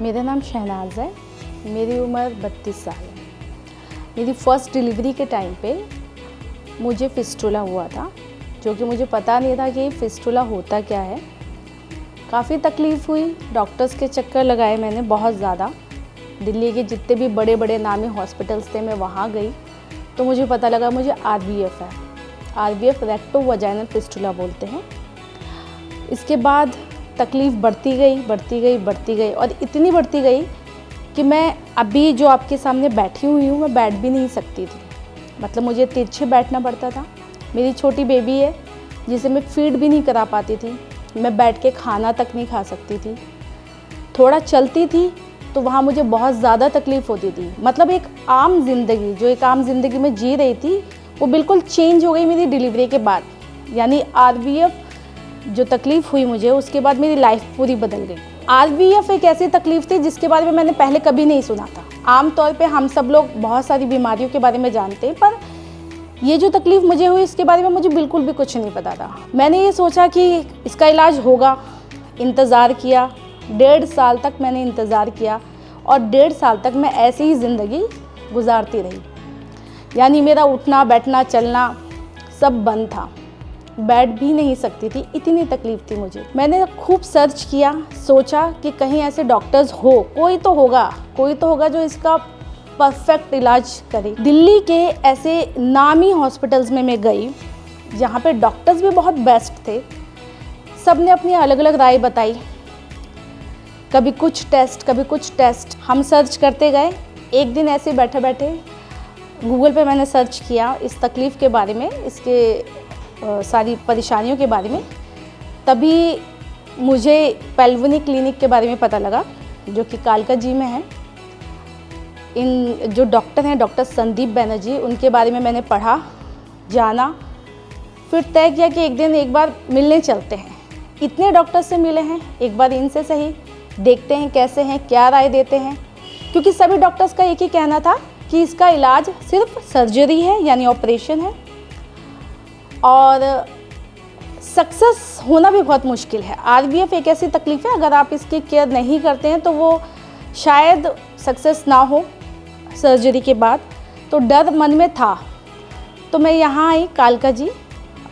मेरा नाम शहनाज है। मेरी उम्र 32 साल है। मेरी फ़र्स्ट डिलीवरी के टाइम पे मुझे फिस्टुला हुआ था, जो कि मुझे पता नहीं था कि फिस्टुला होता क्या है। काफ़ी तकलीफ़ हुई, डॉक्टर्स के चक्कर लगाए मैंने बहुत ज़्यादा। दिल्ली के जितने भी बड़े बड़े नामी हॉस्पिटल्स थे मैं वहाँ गई, तो मुझे पता लगा मुझे RVF है। RVF रेक्टो वजाइनल फिस्टुला बोलते हैं। इसके बाद तकलीफ़ बढ़ती गई और इतनी बढ़ती गई कि मैं अभी जो आपके सामने बैठी हुई हूँ मैं बैठ भी नहीं सकती थी। मतलब मुझे तिरछे बैठना पड़ता था। मेरी छोटी बेबी है जिसे मैं फीड भी नहीं करा पाती थी। मैं बैठ के खाना तक नहीं खा सकती थी। थोड़ा चलती थी तो वहाँ मुझे बहुत ज़्यादा तकलीफ़ होती थी। मतलब एक आम ज़िंदगी में जी रही थी, वो बिल्कुल चेंज हो गई मेरी डिलीवरी के बाद। यानी RVF जो तकलीफ़ हुई मुझे, उसके बाद मेरी लाइफ पूरी बदल गई। RVF एक ऐसी तकलीफ़ थी जिसके बारे में मैंने पहले कभी नहीं सुना था। आम तौर पे हम सब लोग बहुत सारी बीमारियों के बारे में जानते हैं, पर ये जो तकलीफ़ मुझे हुई इसके बारे में मुझे बिल्कुल भी कुछ नहीं पता था। मैंने ये सोचा कि इसका इलाज होगा, इंतज़ार किया। 1.5 साल तक मैंने इंतज़ार किया और 1.5 साल तक मैं ऐसे ही ज़िंदगी गुजारती रही। यानी मेरा उठना बैठना चलना सब बंद था। बैठ भी नहीं सकती थी, इतनी तकलीफ़ थी मुझे। मैंने खूब सर्च किया, सोचा कि कहीं ऐसे डॉक्टर्स हो, कोई तो होगा जो इसका परफेक्ट इलाज करे। दिल्ली के ऐसे नामी हॉस्पिटल्स में मैं गई जहाँ पे डॉक्टर्स भी बहुत बेस्ट थे। सब ने अपनी अलग अलग राय बताई, कभी कुछ टेस्ट हम सर्च करते गए। एक दिन ऐसे बैठे बैठे गूगल पे मैंने सर्च किया इस तकलीफ़ के बारे में, इसके सारी परेशानियों के बारे में। तभी मुझे पेल्विनी क्लिनिक के बारे में पता लगा, जो कि कालका जी में है। इन जो डॉक्टर हैं, डॉक्टर संदीप बैनर्जी, उनके बारे में मैंने पढ़ा, जाना, फिर तय किया कि एक बार मिलने चलते हैं। इतने डॉक्टर से मिले हैं, एक बार इनसे सही देखते हैं कैसे हैं, क्या राय देते हैं। क्योंकि सभी डॉक्टर्स का एक ही कहना था कि इसका इलाज सिर्फ सर्जरी है, यानी ऑपरेशन है, और सक्सेस होना भी बहुत मुश्किल है। RVF एक ऐसी तकलीफ़ है, अगर आप इसकी केयर नहीं करते हैं तो वो शायद सक्सेस ना हो सर्जरी के बाद। तो डर मन में था। तो मैं यहाँ आई कालका जी,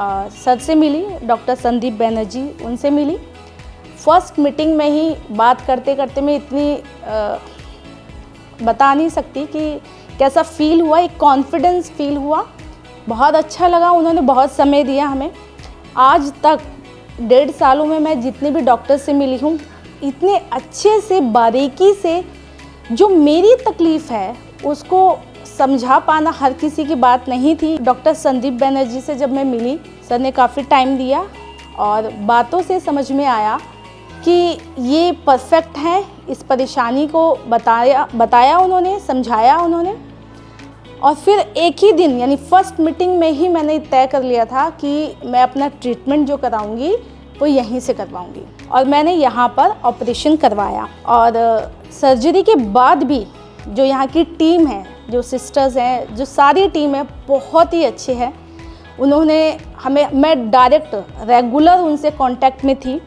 सर से मिली, डॉक्टर संदीप बैनर्जी, उनसे मिली। फर्स्ट मीटिंग में ही बात करते करते मैं इतनी बता नहीं सकती कि कैसा फ़ील हुआ। एक कॉन्फिडेंस फ़ील हुआ, बहुत अच्छा लगा। उन्होंने बहुत समय दिया हमें। आज तक 1.5 सालों में मैं जितने भी डॉक्टर से मिली हूँ, इतने अच्छे से बारीकी से जो मेरी तकलीफ़ है उसको समझा पाना हर किसी की बात नहीं थी। डॉक्टर संदीप बैनर्जी से जब मैं मिली, सर ने काफ़ी टाइम दिया और बातों से समझ में आया कि ये परफेक्ट है। इस परेशानी को बताया उन्होंने, समझाया उन्होंने। और फिर एक ही दिन, यानी फर्स्ट मीटिंग में ही मैंने तय कर लिया था कि मैं अपना ट्रीटमेंट जो कराऊंगी वो यहीं से करवाऊंगी। और मैंने यहाँ पर ऑपरेशन करवाया। और सर्जरी के बाद भी जो यहाँ की टीम है, जो सिस्टर्स हैं, जो सारी टीम है, बहुत ही अच्छे हैं। उन्होंने मैं डायरेक्ट रेगुलर उनसे कांटेक्ट में थी।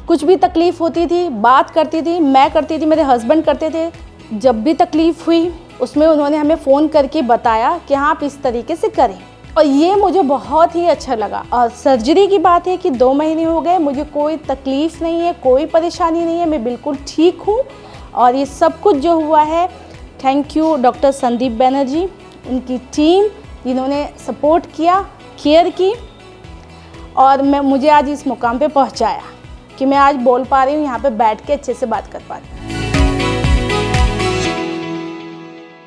कुछ भी तकलीफ़ होती थी, बात करती थी, मैं करती थी, मेरे हस्बैंड करते थे। जब भी तकलीफ़ हुई उसमें उन्होंने हमें फ़ोन करके बताया कि हाँ, आप इस तरीके से करें, और ये मुझे बहुत ही अच्छा लगा। और सर्जरी की बात है कि 2 महीने हो गए, मुझे कोई तकलीफ़ नहीं है, कोई परेशानी नहीं है, मैं बिल्कुल ठीक हूँ। और ये सब कुछ जो हुआ है, thank you doctor Sandeep Banerjee, उनकी टीम, जिन्होंने सपोर्ट किया, केयर की, और मुझे आज इस मुकाम पे पहुँचाया कि मैं आज बोल पा रही हूँ, यहाँ पे बैठ के अच्छे से बात कर पा रही हूँ।